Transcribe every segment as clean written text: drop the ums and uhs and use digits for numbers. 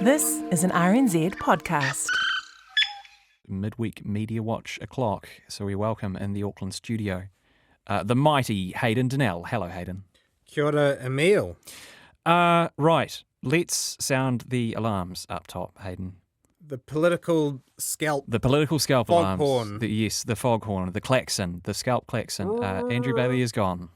This is an RNZ podcast. Midweek Mediawatch o'clock, so we welcome in the Auckland studio the mighty Hayden Donnell. Hello, Hayden. Kia ora, Emil. Right, let's sound the alarms up top, Hayden. The political scalp. The political scalp alarms. Foghorn. The foghorn, the klaxon, the scalp klaxon. Andrew Bailey is gone.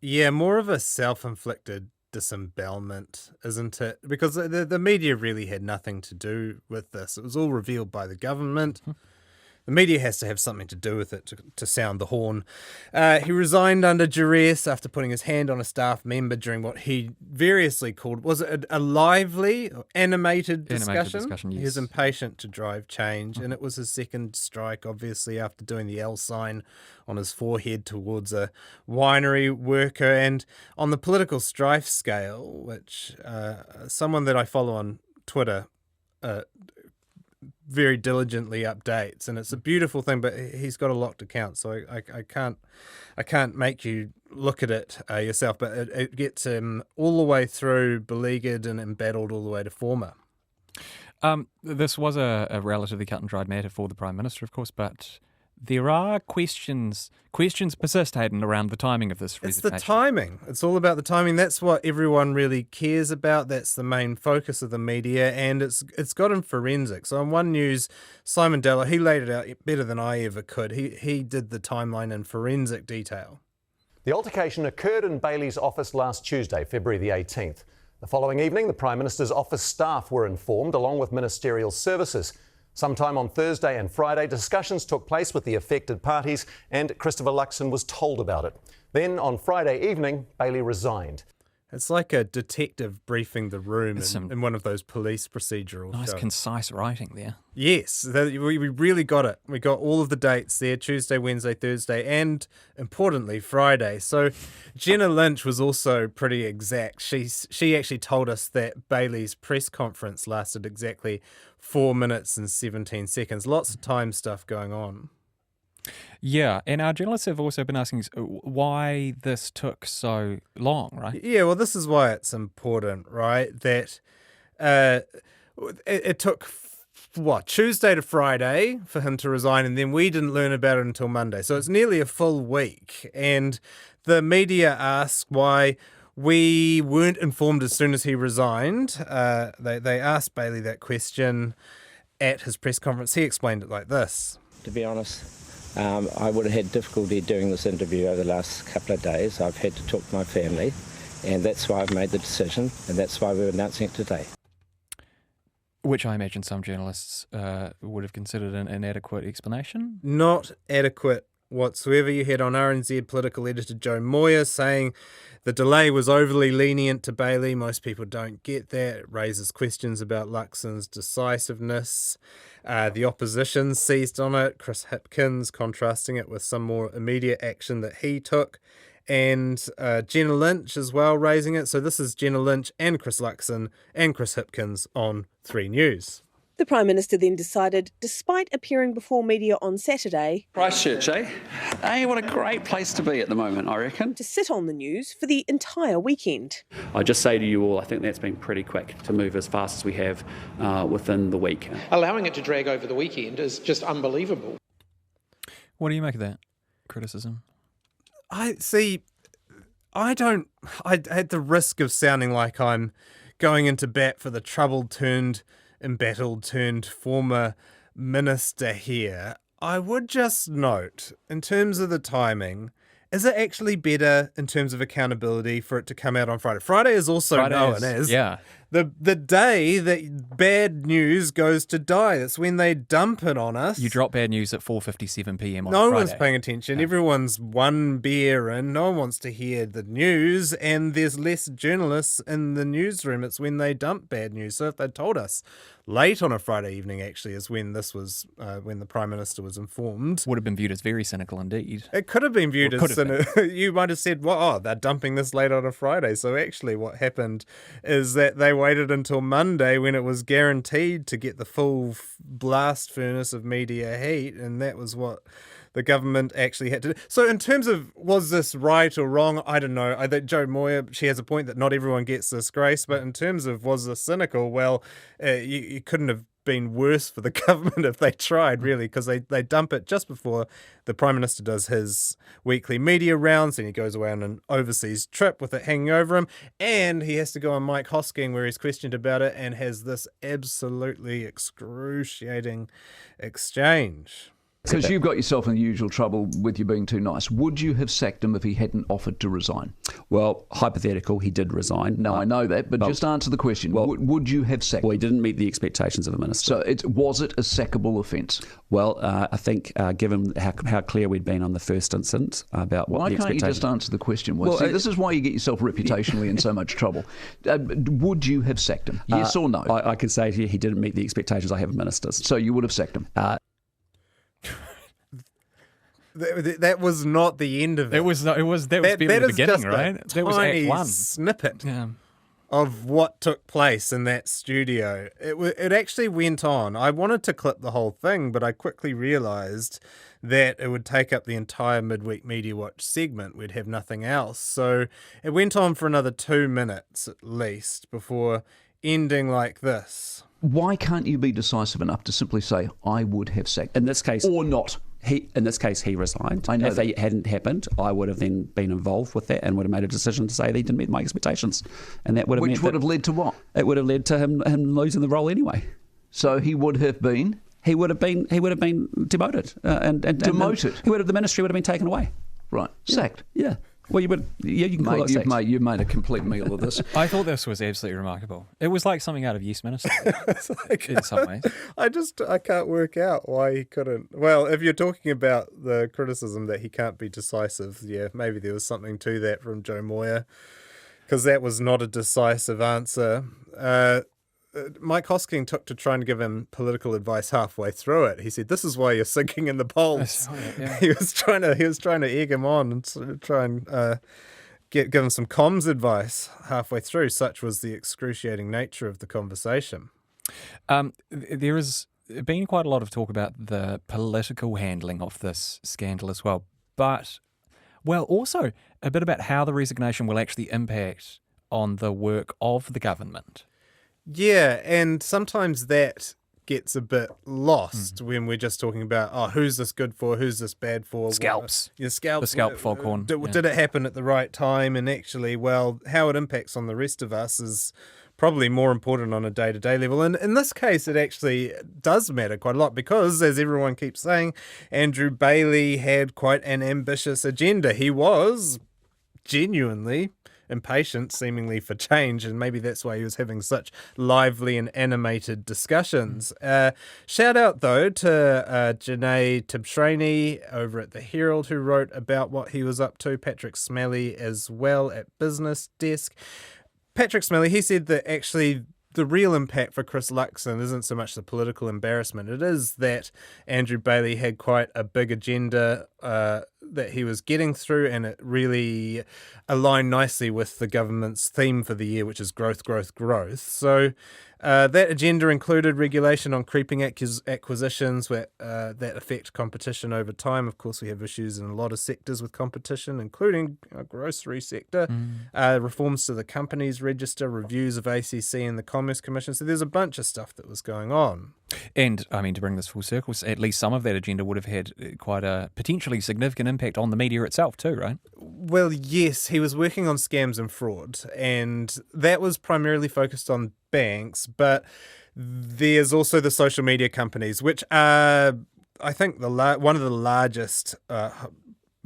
Yeah, more of a self-inflicted disembowelment, isn't it? Because the media really had nothing to do with this. It was all revealed by the government. The media has to have something to do with it to sound the horn. He resigned under duress after putting his hand on a staff member during what he variously called, was it a lively, animated discussion? Yes. He was impatient to drive change, and it was his second strike, obviously, after doing the L sign on his forehead towards a winery worker. And on the political strife scale, which someone that I follow on Twitter very diligently updates, and it's a beautiful thing, but he's got a lot to count, so I can't make you look at it yourself, but it gets him all the way through beleaguered and embattled all the way to former. This was a relatively cut and dried matter for the Prime Minister, of course, but there are questions persist, Hayden, around the timing of this resignation. It's the timing. It's all about the timing. That's what everyone really cares about. That's the main focus of the media, and it's got in forensics. So on One News, Simon Della, he laid it out better than I ever could. He did the timeline in forensic detail. The altercation occurred in Bailey's office last Tuesday, February the 18th. The following evening, the Prime Minister's office staff were informed, along with ministerial services. Sometime on Thursday and Friday, discussions took place with the affected parties and Christopher Luxon was told about it. Then on Friday evening, Bailey resigned. It's like a detective briefing the room in one of those police procedural Nice, shows. concise writing there. Yes, we really got it. We got all of the dates there, Tuesday, Wednesday, Thursday, and importantly, Friday. So Jenna Lynch was also pretty exact. She actually told us that Bailey's press conference lasted exactly 4 minutes and 17 seconds. Lots of time stuff going on. Yeah, and our journalists have also been asking why this took so long, right? Yeah, well, this is why it's important, right? That it took, Tuesday to Friday for him to resign, and then we didn't learn about it until Monday. So it's nearly a full week. And the media asked why we weren't informed as soon as he resigned. They asked Bailey that question at his press conference. He explained it like this. To be honest, I would have had difficulty doing this interview over the last couple of days. I've had to talk to my family, and that's why I've made the decision, and that's why we're announcing it today. Which I imagine some journalists would have considered an inadequate explanation. Not adequate whatsoever. You had on RNZ political editor Joe Moyer saying the delay was overly lenient to Bailey. Most people don't get that. It raises questions about Luxon's decisiveness. The opposition seized on it. Chris Hipkins contrasting it with some more immediate action that he took. And Jenna Lynch as well raising it. So this is Jenna Lynch and Chris Luxon and Chris Hipkins on 3 News. The Prime Minister then decided, despite appearing before media on Saturday, Christchurch, eh? Hey, what a great place to be at the moment, I reckon. to sit on the news for the entire weekend. I just say to you all, I think that's been pretty quick to move as fast as we have within the week. Allowing it to drag over the weekend is just unbelievable. What do you make of that criticism? I at the risk of sounding like I'm going into bat for the troubled turned embattled turned former minister here, I would just note, in terms of the timing, is it actually better in terms of accountability for it to come out on Friday? Friday is also known as the day that bad news goes to die. That's when they dump it on us. You drop bad news at 4:57 p.m. on No Friday. one's paying attention. Everyone's one beer in. No one wants to hear the news, and there's less journalists in the newsroom. It's when they dump bad news. So if they told us late on a Friday evening, actually, is when this was when the Prime Minister was informed. Would have been viewed as very cynical indeed. It could have been viewed as cynical. You might have said, well, they're dumping this late on a Friday. So actually what happened is that they waited until Monday when it was guaranteed to get the full blast furnace of media heat, and that was what the government actually had to do. So in terms of was this right or wrong, I don't know. I think Jo Moir, she has a point that not everyone gets this grace, but in terms of was this cynical, well, you couldn't have been worse for the government if they tried, really, because they dump it just before the Prime Minister does his weekly media rounds, and he goes away on an overseas trip with it hanging over him, and he has to go on Mike Hosking where he's questioned about it and has this absolutely excruciating exchange. Because you've got yourself in the usual trouble with you being too nice. Would you have sacked him if he hadn't offered to resign? Well, hypothetical, he did resign. No, I know that, but just answer the question. Well, would you have sacked him? Well, he didn't meet the expectations of a minister. So was it a sackable offence? Well, I think given how clear we'd been on the first instance about what Why the can't you expectations... just answer the question? Well, see, this is why you get yourself reputationally in so much trouble. Would you have sacked him? Yes or no? I can say to you he didn't meet the expectations I have of ministers. So you would have sacked him? That was not the end of it. That was the beginning, right? That was Act 1. Snippet of what took place in that studio. It actually went on. I wanted to clip the whole thing, but I quickly realised that it would take up the entire Midweek Mediawatch segment. We'd have nothing else. So it went on for another 2 minutes at least before ending like this. Why can't you be decisive enough to simply say, I would have sacked him? In this case... Or not? In this case, he resigned. I know if it hadn't happened, I would have then been involved with that and would have made a decision to say that he didn't meet my expectations. And that would have Which would have led to what? It would have led to him losing the role anyway. So he would have been... He would have been demoted. And demoted? The ministry would have been taken away. Right. Sacked? Yeah. Well, you would. Yeah, you can call it sacked. You've made a complete meal of this. I thought this was absolutely remarkable. It was like something out of Yes Minister in some ways. I can't work out why he couldn't. Well, if you're talking about the criticism that he can't be decisive, yeah, maybe there was something to that from Jo Moir, because that was not a decisive answer. Mike Hosking took to trying to give him political advice halfway through it. He said, "This is why you're sinking in the polls." Yeah. He was trying to egg him on and sort of try and give him some comms advice halfway through. Such was the excruciating nature of the conversation. There has been quite a lot of talk about the political handling of this scandal as well, but also a bit about how the resignation will actually impact on the work of the government. Yeah, and sometimes that gets a bit lost when we're just talking about, who's this good for, who's this bad for? Scalps. Scalps. The scalp foghorn. Did it happen at the right time? And actually, how it impacts on the rest of us is probably more important on a day-to-day level. And in this case, it actually does matter quite a lot because, as everyone keeps saying, Andrew Bailey had quite an ambitious agenda. He was genuinely impatient, seemingly, for change, and maybe that's why he was having such lively and animated discussions. Shout out, though, to Janae Tibshraeny over at The Herald, who wrote about what he was up to, Patrick Smalley as well at Business Desk. Patrick Smalley, he said that actually the real impact for Chris Luxon isn't so much the political embarrassment. It is that Andrew Bailey had quite a big agenda that he was getting through, and it really aligned nicely with the government's theme for the year, which is growth, growth, growth. So that agenda included regulation on creeping acquisitions that affect competition over time. Of course, we have issues in a lot of sectors with competition, including our grocery sector, reforms to the companies register, reviews of ACC and the Commerce Commission. So there's a bunch of stuff that was going on. And, I mean, to bring this full circle, at least some of that agenda would have had quite a potentially significant impact on the media itself too, right? Well, yes, he was working on scams and fraud, and that was primarily focused on banks, but there's also the social media companies, which are, I think, one of the largest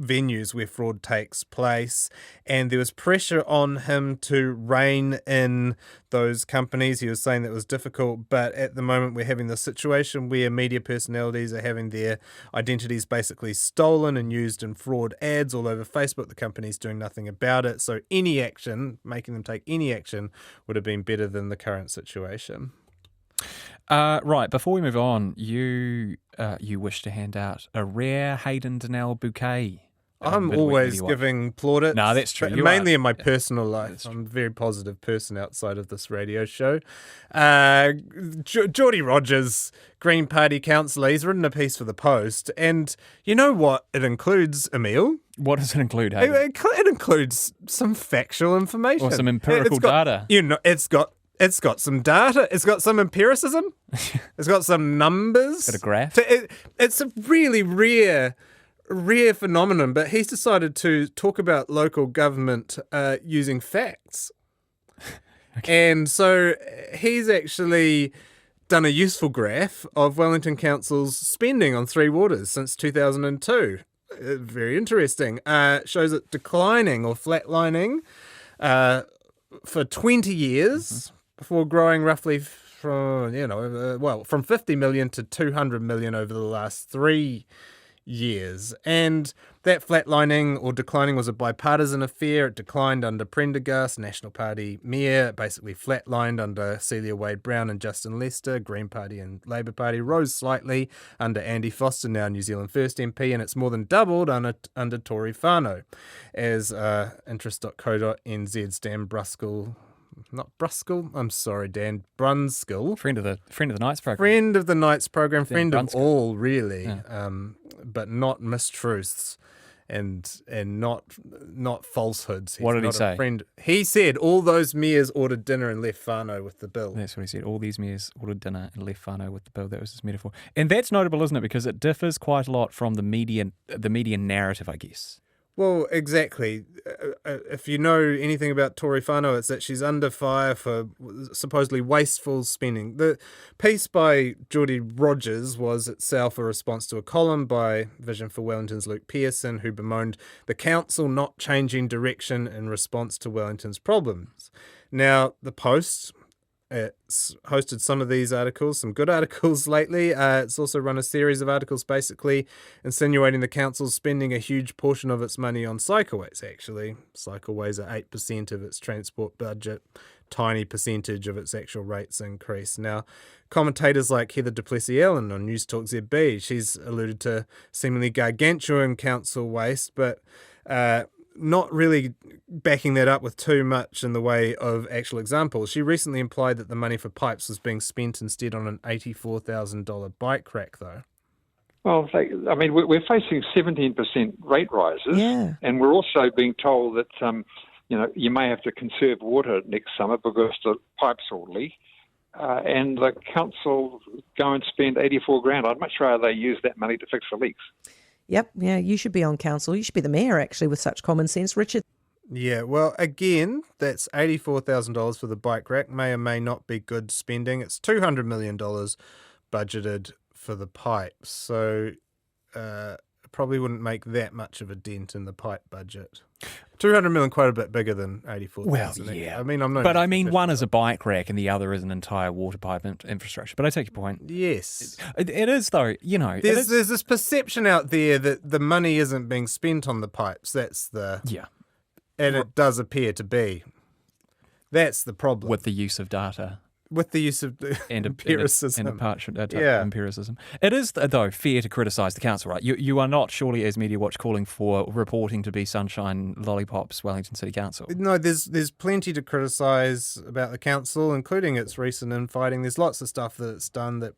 venues where fraud takes place, and there was pressure on him to rein in those companies. He was saying that it was difficult, but at the moment we're having this situation where media personalities are having their identities basically stolen and used in fraud ads all over Facebook. The company's doing nothing about it, so any action, making them take any action, would have been better than the current situation. Right, before we move on, you wish to hand out a rare Hayden Donnell bouquet I'm Midweek always Mediawatch. giving plaudits. No, that's true. but You mainly are. in my personal life. I'm a very positive person outside of this radio show. Geordie Rogers, Green Party councillor, he's written a piece for the Post, and you know what it includes, Emil? What does it include, Hayden? It includes some factual information. Or some empirical data. It's got some data. It's got some empiricism. It's got some numbers. Got a graph. It's a really rare phenomenon, but he's decided to talk about local government using facts. Okay. And so he's actually done a useful graph of Wellington Council's spending on Three Waters since 2002. Very interesting. Shows it declining or flatlining for 20 years before growing roughly from 50 million to 200 million over the last 3 years. And that flatlining or declining was a bipartisan affair. It declined under Prendergast, National Party Mayor. It basically flatlined under Celia Wade-Brown and Justin Lester. Green Party and Labour Party rose slightly under Andy Foster, now New Zealand First MP, and it's more than doubled under Tory whānau, as interest.co.nz's Dan Brunskill, Dan Brunskill. Friend of the Nights program. Friend of the Nights program, friend of Brunskill. all, really, Yeah. but not mistruths and not falsehoods. He's What did he not a say? Friend. He said all those mayors ordered dinner and left whānau with the bill. That's what he said. All these mayors ordered dinner and left whānau with the bill. That was his metaphor. And that's notable, isn't it? Because it differs quite a lot from the media narrative, I guess. Well, exactly. If you know anything about Tory whānau, it's that she's under fire for supposedly wasteful spending. The piece by Geordie Rogers was itself a response to a column by Vision for Wellington's Luke Pearson, who bemoaned the council not changing direction in response to Wellington's problems. Now, the Post, it's hosted some of these articles, some good articles lately. It's also run a series of articles basically insinuating the council's spending a huge portion of its money on cycleways, actually. Cycleways are 8% of its transport budget, tiny percentage of its actual rates increase. Now, commentators like Heather Duplessis-Allen on News Talk ZB, she's alluded to seemingly gargantuan council waste, but not really backing that up with too much in the way of actual examples. She recently implied that the money for pipes was being spent instead on an $84,000 bike rack, though. Well, we're facing 17% rate rises, and we're also being told that you may have to conserve water next summer because the pipes will leak, and the council go and spend $84,000. I'd much rather they use that money to fix the leaks. Yep, yeah, you should be on council. You should be the mayor, actually, with such common sense. Richard? Yeah, well, again, that's $84,000 for the bike rack. May or may not be good spending. It's $200 million budgeted for the pipes, so probably wouldn't make that much of a dent in the pipe budget. 200 million, quite a bit bigger than 84,000. Well, yeah. One is a bike rack and the other is an entire water pipe infrastructure. But I take your point. Yes. It is, though, There's this perception out there that the money isn't being spent on the pipes. Yeah. And it does appear to be. That's the problem. With the use of data. With the use of empiricism. Empiricism. It is, though, fair to criticise the council, right? You are not surely, as Mediawatch, calling for reporting to be sunshine lollipops Wellington City Council. No, there's plenty to criticise about the council, including its recent infighting. There's lots of stuff that it's done that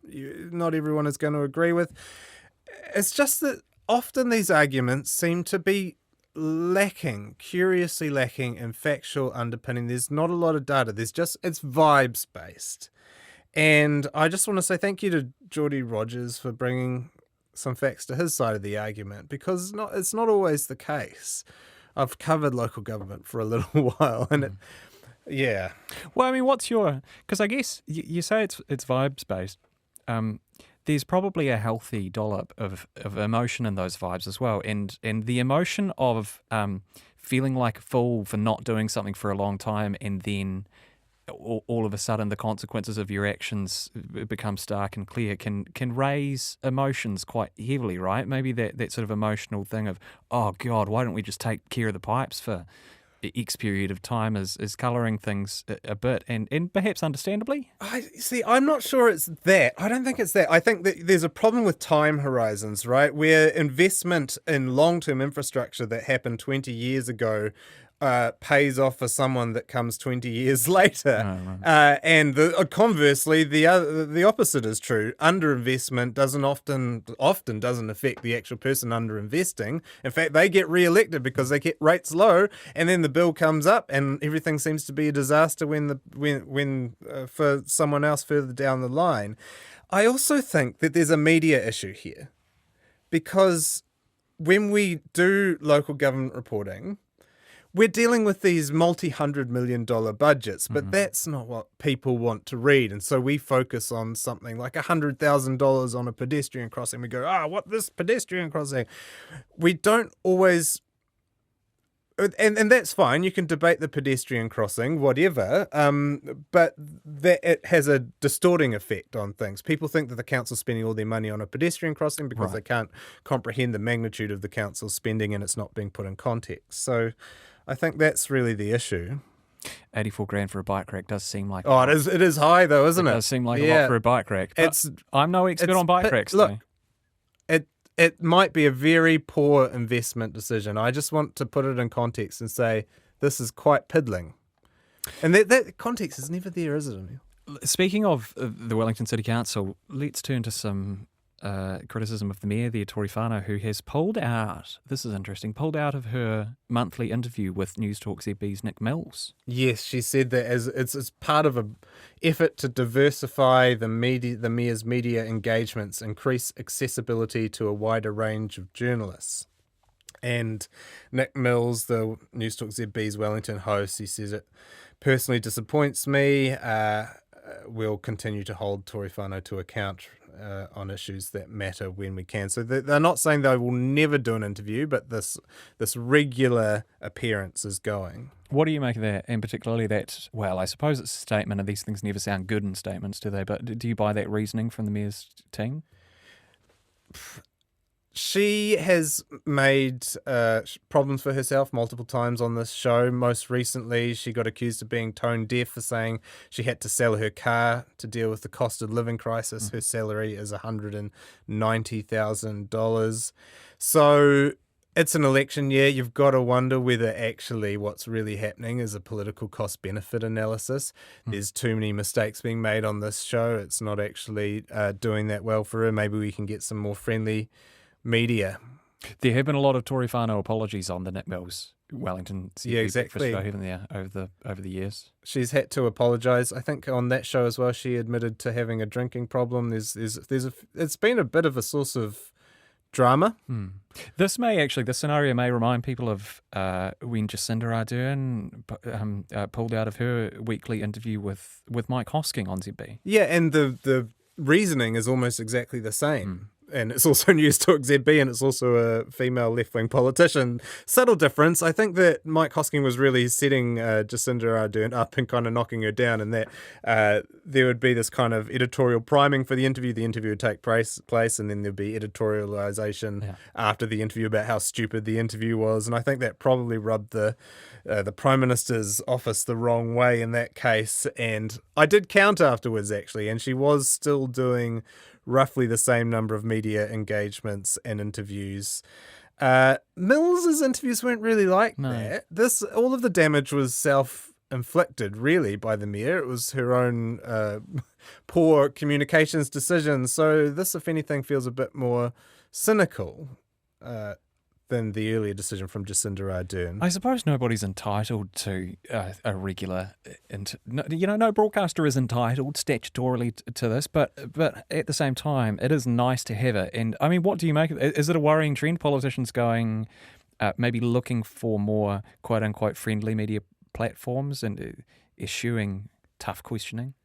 not everyone is going to agree with. It's just that often these arguments seem to be curiously lacking in factual underpinning. There's not a lot of data. It's vibes based. And I just want to say thank you to Geordie Rogers for bringing some facts to his side of the argument, because it's not always the case. I've covered local government for a little while, and yeah. Well, I mean, because I guess you say it's vibes based. There's probably a healthy dollop of emotion in those vibes as well. And the emotion of feeling like a fool for not doing something for a long time, and then all of a sudden the consequences of your actions become stark and clear can raise emotions quite heavily, right? Maybe that sort of emotional thing of, oh God, why don't we just take care of the pipes for X period of time is colouring things a bit, and perhaps understandably. I'm not sure it's that. I don't think it's that. I think that there's a problem with time horizons, right? Where investment in long-term infrastructure that happened 20 years ago pays off for someone that comes 20 years later. Oh, right. And conversely, the opposite is true. Underinvestment often doesn't affect the actual person underinvesting. In fact, they get re-elected because they get rates low, and then the bill comes up, and everything seems to be a disaster when for someone else further down the line. I also think that there's a media issue here, because when we do local government reporting, we're dealing with these multi-$100 million budgets, but that's not what people want to read. And so we focus on something like $100,000 on a pedestrian crossing. We go, what this pedestrian crossing? We don't always... And that's fine. You can debate the pedestrian crossing, whatever, but it has a distorting effect on things. People think that the council's spending all their money on a pedestrian crossing because they can't comprehend the magnitude of the council's spending, and it's not being put in context. So I think that's really the issue. 84 grand for a bike rack does seem like... It is high though, isn't it? It does seem like a lot for a bike rack. But I'm no expert on bike racks, though. It might be a very poor investment decision. I just want to put it in context and say this is quite piddling. And that context is never there, is it, Emil? Speaking of the Wellington City Council, let's turn to some criticism of the mayor there, Tory Whanau, who has pulled out of her monthly interview with News Talk ZB's Nick Mills. Yes, she said that as it's part of an effort to diversify the mayor's media engagements, increase accessibility to a wider range of journalists. And Nick Mills, the News Talk ZB's Wellington host, he says it personally disappoints me. We'll continue to hold Tory Whanau to account on issues that matter when we can. So they're not saying they will never do an interview, but this regular appearance is going. What do you make of that, and particularly that, well, I suppose it's a statement, and these things never sound good in statements, do they? But do you buy that reasoning from the mayor's team? She has made problems for herself multiple times on this show. Most recently, she got accused of being tone deaf for saying she had to sell her car to deal with the cost of living crisis. Her salary is $190,000. So it's an election year. You've got to wonder whether actually what's really happening is a political cost-benefit analysis. There's too many mistakes being made on this show. It's not actually doing that well for her. Maybe we can get some more friendly media. There have been a lot of Tory Whanau apologies on the Nick Mills Wellington breakfast show, haven't there, over the years? She's had to apologise. I think on that show as well, she admitted to having a drinking problem. It's been a bit of a source of drama. This scenario may remind people of when Jacinda Ardern pulled out of her weekly interview with Mike Hosking on ZB. Yeah, and the reasoning is almost exactly the same. And it's also News Talk ZB, and it's also a female left-wing politician. Subtle difference. I think that Mike Hosking was really setting Jacinda Ardern up and kind of knocking her down, and that there would be this kind of editorial priming for the interview. The interview would take place, and then there'd be editorialization after the interview about how stupid the interview was. And I think that probably rubbed the Prime Minister's office the wrong way in that case. And I did count afterwards, actually, and she was still doing roughly the same number of media engagements and interviews. Mills's interviews weren't really like that. All of the damage was self-inflicted, really, by the mayor. It was her own poor communications decisions. So this, if anything, feels a bit more cynical than the earlier decision from Jacinda Ardern. I suppose nobody's entitled to a regular... no broadcaster is entitled statutorily to this, but at the same time, it is nice to have it. And, I mean, what do you make of it? Is it a worrying trend? Politicians going, maybe looking for more quote-unquote friendly media platforms and eschewing tough questioning?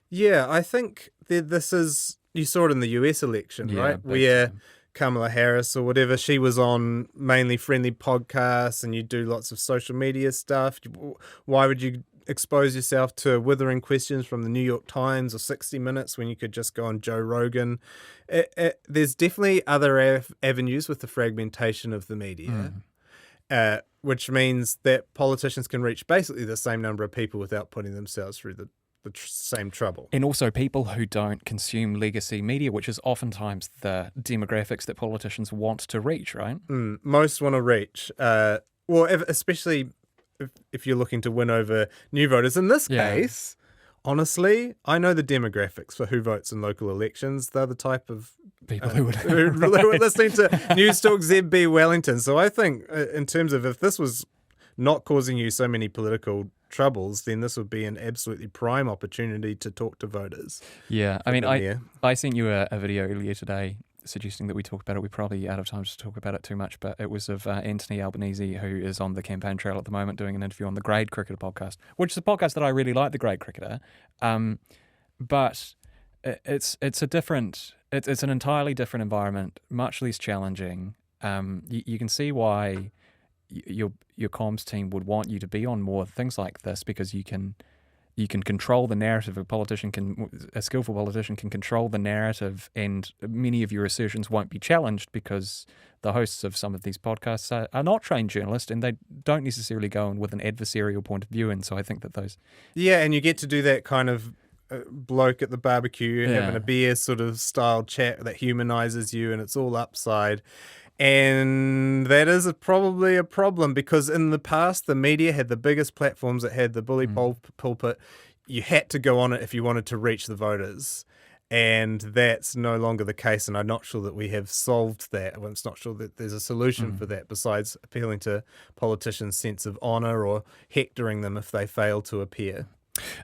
Yeah, I think this is... You saw it in the US election, right? Where Kamala Harris or whatever, she was on mainly friendly podcasts, and you do lots of social media stuff. Why would you expose yourself to withering questions from the New York Times or 60 Minutes when you could just go on Joe Rogan? There's definitely other avenues with the fragmentation of the media. which means that politicians can reach basically the same number of people without putting themselves through the same trouble. And also people who don't consume legacy media, which is oftentimes the demographics that politicians want to reach, right? Most want to reach. Especially if you're looking to win over new voters. In this case, honestly, I know the demographics for who votes in local elections. They're the type of people who would who are listening to News Talk ZB Wellington. So I think in terms of if this was not causing you so many political troubles, then this would be an absolutely prime opportunity to talk to voters. Yeah, I mean, I sent you a video earlier today suggesting that we talk about it. We're probably out of time to talk about it too much, but it was of Anthony Albanese, who is on the campaign trail at the moment doing an interview on the Grade Cricketer podcast, which is a podcast that I really like, the Grade Cricketer. But it's an entirely different environment, much less challenging. You can see why your comms team would want you to be on more things like this, because you can control the narrative. A skillful politician can control the narrative, and many of your assertions won't be challenged because the hosts of some of these podcasts are not trained journalists, and they don't necessarily go in with an adversarial point of view. And so I think that those... Yeah, and you get to do that kind of bloke at the barbecue having a beer sort of style chat that humanizes you, and it's all upside. And that is probably a problem, because in the past, the media had the biggest platforms. It had the bully pulpit. You had to go on it if you wanted to reach the voters. And that's no longer the case. And I'm not sure that we have solved that. I'm not sure that there's a solution for that besides appealing to politicians' sense of honour or hectoring them if they fail to appear.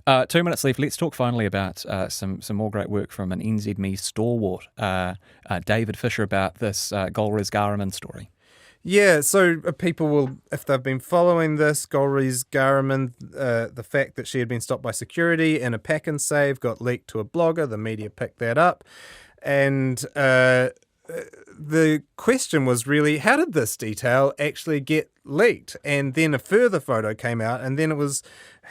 2 minutes left. Let's talk finally about some more great work from an NZME stalwart, David Fisher, about this Golriz Garraman story. Yeah, so people will, if they've been following this, Golriz Garraman, the fact that she had been stopped by security in a PaknSave got leaked to a blogger. The media picked that up. And the question was really, how did this detail actually get leaked? And then a further photo came out, and then it was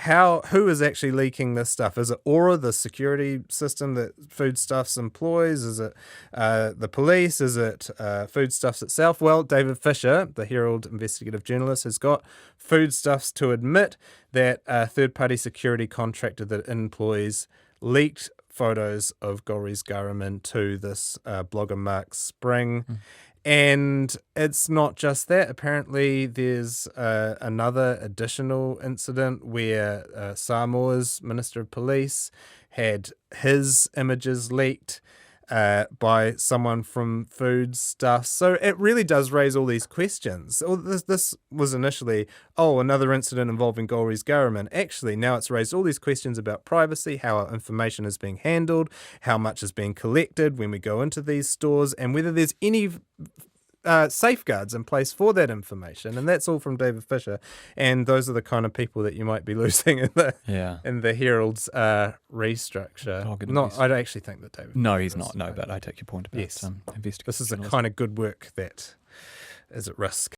who is actually leaking this stuff? Is it Aura, the security system that Foodstuffs employs? Is it the police? Is it Foodstuffs itself? Well, David Fisher, the Herald investigative journalist, has got Foodstuffs to admit that a third-party security contractor that employs leaked photos of Golriz Garraman to this blogger Mark Spring. And it's not just that. Apparently there's another additional incident where Samoa's Minister of Police had his images leaked by someone from Foodstuffs. So it really does raise all these questions. This was initially, another incident involving Golriz Garraman. Actually, now it's raised all these questions about privacy, how our information is being handled, how much is being collected when we go into these stores, and whether there's any safeguards in place for that information. And that's all from David Fisher. And those are the kind of people that you might be losing in the Herald's restructure. I don't actually think that David. No, he's not. No, but I take your point about investigation. This is the kind of good work that is at risk.